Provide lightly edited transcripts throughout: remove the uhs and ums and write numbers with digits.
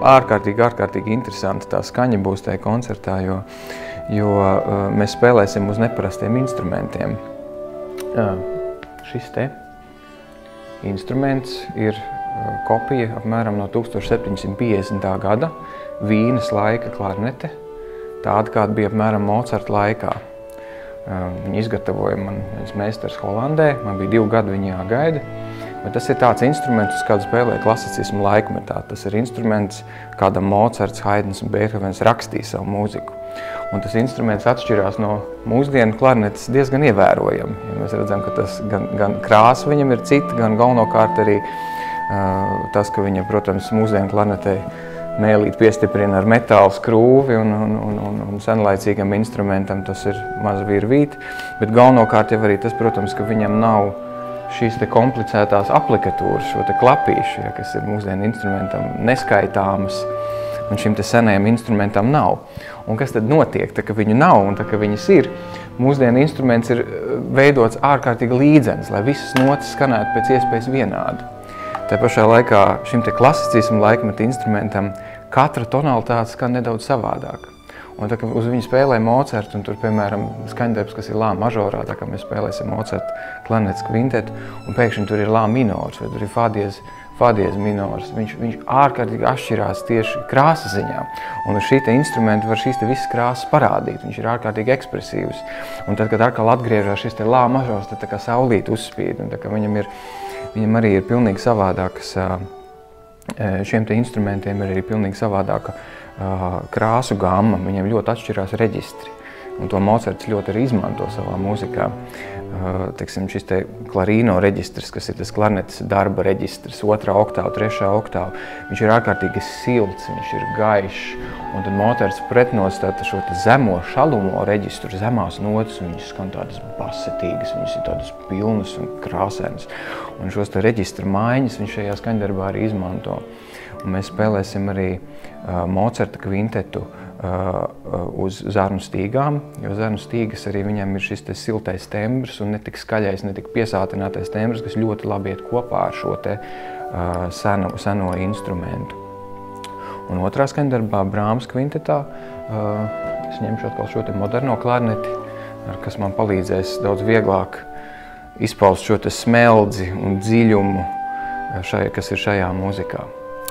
ārkārtīgi interesanti tā skaņa būs tajā koncertā, jo mēs spēlēsim uz neparastiem instrumentiem. Šis te instruments ir kopija apmēram no 1750. gada Vīnes laika klarnete, tāda, kāda bija apmēram Mocarta laikā. Viņu izgatavoja mans meistars Holandē, man bija 2 gadi viņa jāgaida. Bet tas ir tāds instruments, uz kādu spēlē klasicismu laikmetā. Tas ir instruments, kādam Mocarts, Haidns un Beethovens rakstīja savu mūziku. Un tas instruments atšķirās no mūsdienu klarnetes diezgan ievērojami. Ja mēs redzam, ka tas gan krāsa viņam ir cita, gan galvenokārt arī tas, ka viņa, protams, mūsdienu klarnetei mēlīt piestiprina ar metāla skrūvi un senlaicīgam instrumentam tas ir maza virvīte. Bet galvenokārt jau arī tas, protams, ka viņam nav šīs te komplicētās aplikatūras, šo te klapīšu, ja, kas ir mūsdienu instrumentam neskaitāmas, un šim te senajam instrumentam nav. Un kas tad notiek, tā ka viņu nav un tā ka viņas ir, mūsdienu instruments ir veidots ārkārtīgi līdzens, lai visas notas skanētu pēc iespējas vienādi. Tā pašā laikā šim te klasicismu laikmeta instrumentam katra tonalitāte skan nedaudz savādāk. Un tā, ka uz viņu spēlē Mocarts, un tur, piemēram, skaņdarbs, kas ir lā mažorā, tā kā mēs spēlēsim Mocarta klarnetes kvintetu, un pēkšņi tur ir lā minors, vai tur ir fadiez minors. Viņš ārkārtīgi atšķirās tieši krāsas ziņā. Un uz šī te instrumenta var šīs te visas krāsas parādīt. Viņš ir ārkārtīgi ekspresīvs. Un tad, kad atkal atgriežās šis te lā mažors, tad tā kā saulīt uzspīd, un tā kā viņam arī ir pilnīgi savādākas, šiem te instrumentiem ir arī pilnīgi savādāka krāsu gamma, viņiem ļoti atšķirās reģistri. Un to Mocarts ļoti arī izmanto savā mūzikā. Teiksim, šis te klarīno reģistrs, kas ir tas klarnetes darba reģistrs, 2. oktāva, 3. oktāva, viņš ir ārkārtīgi silts, viņš ir gaišs. Un tad Mocarts pretnostata šo te zemo šalumo reģistru, zemās notas, un viņas skan tādas basetīgas, viņas ir tādas pilnas un krāsainas. Un šos te reģistra maiņas viņš šajā skaņdarbā arī izmanto. Un mēs spēlēsim arī Mocarta kvintetu uz zarnu stīgām, jo zarnu stīgas arī viņam ir šis te siltais tembrs un netik skaļais, netik piesātinātais tembrs, kas ļoti labi iet kopā ar šo te seno instrumentu. Un otrā skaņdarbā Brāhms kvintetā es ņemšu atkal šo te moderno klarneti, kas man palīdzēs daudz vieglāk izpaust šo te smeldzi un dziļumu, kas ir šajā mūzikā.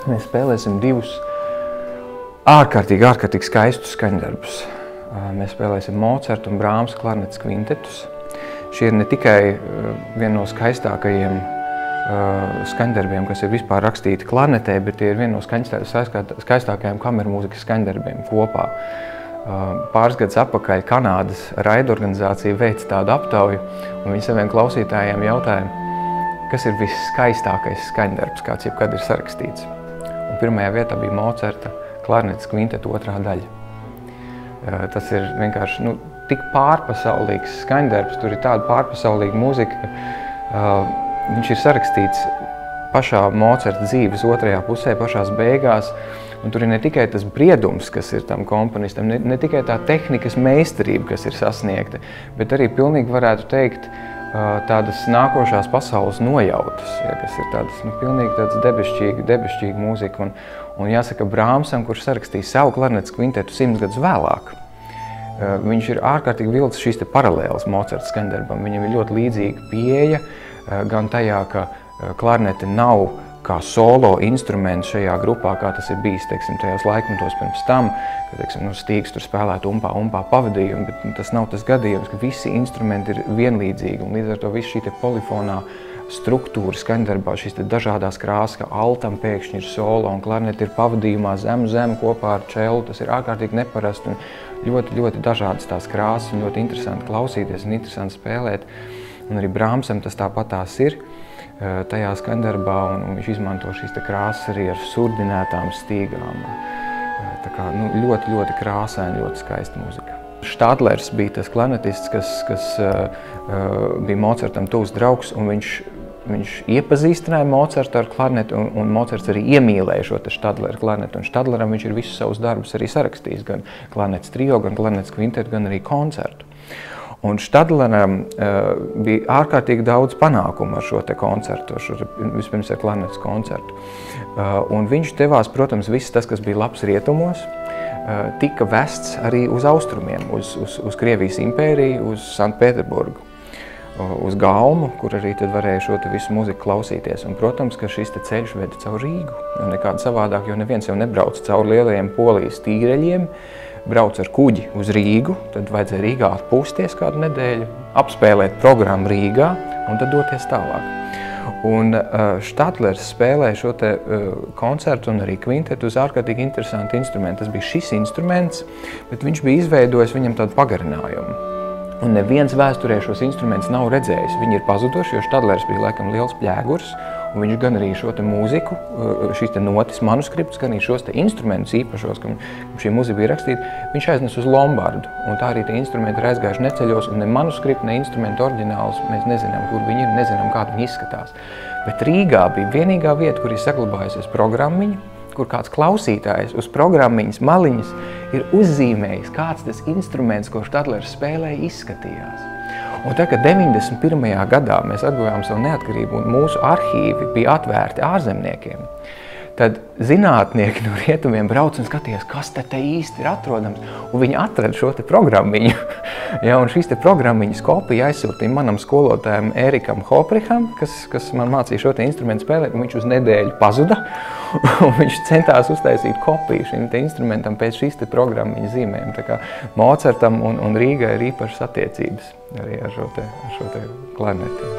Mēs spēlēsim 2 ārkārtīgi skaistus skaņdarbus. Mēs spēlēsim Mocarta un Brāhms klarnetes kvintetus. Šie ir ne tikai viena no skaistākajiem skaņdarbiem, kas ir vispār rakstīti klarnetē, bet tie ir viena no skaistākajiem kamermūzikas skaņdarbiem kopā. Pāris gadus atpakaļ Kanādas raidorganizācija veica tādu aptauju, un viņi saviem klausītājiem jautāja, kas ir visskaistākais skaņdarbs, kāds jebkad ir sarakstīts. Un pirmajā vietā bija Mocarta klarnetes kvinteta 2. daļa. Tas ir vienkārši tik pārpasaulīgs skaņdarbs, tur ir tāda pārpasaulīga mūzika, ka viņš ir sarakstīts pašā Mocarta dzīves 2. pusē, pašās beigās, un tur ir ne tikai tas briedums, kas ir tam komponistam, ne tikai tā tehnikas meistarība, kas ir sasniegta, bet arī pilnīgi varētu teikt tādas nākošās pasaules nojautas, ja, kas ir tādas pilnīgi tādas debešķīga mūzika. Un jāsaka, Brāhmsam, kurš sarakstīja savu klarnetes kvintetu 100 gadus vēlāk, viņš ir ārkārtīgi vilcis šīs te paralēles Mocarta skaņdarbam. Viņam ir ļoti līdzīga pieeja, gan tajā, ka klarnete nav kā solo instruments šajā grupā, kā tas ir bijis, teiksim, tajos laikmetos pirms tam, ka, teiksim, Stīgs tur spēlētu umpā pavadījumu, bet tas nav tas gadījums, ka visi instrumenti ir vienlīdzīgi, un līdz ar to viss šī te polifonā struktūra skaņdarbā, šīs te dažādās krāsas, ka altam pēkšņi ir solo un klarnete ir pavadījumā zemu kopā ar čelu, tas ir ārkārtīgi neparasti un ļoti dažādas tās krāsas un ļoti interesanti klausīties un interesanti spēlēt. Un arī Brāhmsam tas tāpatās ir tajā skaņdarbā, un viņš izmanto šīs te krāsas arī ar surdinētām stīgām. Tā kā ļoti krāsaina, ļoti skaista mūzika. Štadlers bija tas klarnetists, kas bija Mocartam tuvs draugs, un viņš iepazīstināja Mocartu ar klarnetu, un Mocarts arī iemīlēja šo Štadlera klarnetu. Un Štadleram viņš ir visus savus darbus arī sarakstījis, gan klarnetes trio, gan klarnetes kvintetu, gan arī koncertu. Un Stadleram bija ārkārtīgi daudz panākumu ar šo te koncertu, vispirms ar klarnetes koncertu. Un viņš devās, protams, viss tas, kas bija labs rietumos, tika vests arī uz austrumiem, uz Krievijas impēriju, uz Sanktpēterburgu, uz Galmu, kur arī tad varēja šo te visu muziku klausīties. Un, protams, ka šis te ceļš veda caur Rīgu, jo nekāda savādāk, jo neviens jau nebrauc caur lielajiem Polijas tīreļiem, brauc ar kuģi uz Rīgu, tad vajadzēja Rīgā atpūsties kādu nedēļu, apspēlēt programmu Rīgā un tad doties tālāk. Un Stadlers spēlēja šo te koncertu un arī kvintetu uz ārkārtīgi interesantu instrumentu. Tas bija šis instruments, bet viņš bija izveidojis viņam tādu pagarinājumu. Un neviens vēsturē šos instrumentus nav redzējis. Viņi ir pazuduši, jo Stadlers bija laikam liels pļēgurs, un viņš gan arī šo te mūziku, šīs te notis manuskriptus, gan arī šos te instrumentus īpašos, kam šī mūzika bija rakstīta, viņš aiznes uz Lombardu. Un tā arī tie instrumenti ir aizgājuši neceļos, un ne manuskripti, ne instrumentu oriģinālus mēs nezinām, kur viņi ir, nezinām, kā viņi izskatās. Bet Rīgā bija vienīgā vieta, kur ir saglabājusies programmiņa, kur kāds klausītājs uz programmiņas maliņas ir uzzīmējis, kāds tas instruments, ko Stadlers spēlēja, izskatījās. Un tā, kad 91. gadā mēs atguvām savu neatkarību un mūsu arhīvi bija atvērti ārzemniekiem, tad zinātnieki no rietumiem brauc un skatījās, kas te īsti ir atrodams, un viņi atrada šo te programmiņu. Ja, un šīs te programmiņas kopija aizsūtīja manam skolotājam Ērikam Hopriham, kas man mācīja šo te instrumentu spēlēt, un viņš uz nedēļu pazuda, un viņš centās uztaisīt kopiju šim te instrumentam pēc šīs te programmiņas zīmēm. Tā kā Mocartam un Rīgai ir īpašas attiecības arī ar šo te klarneti.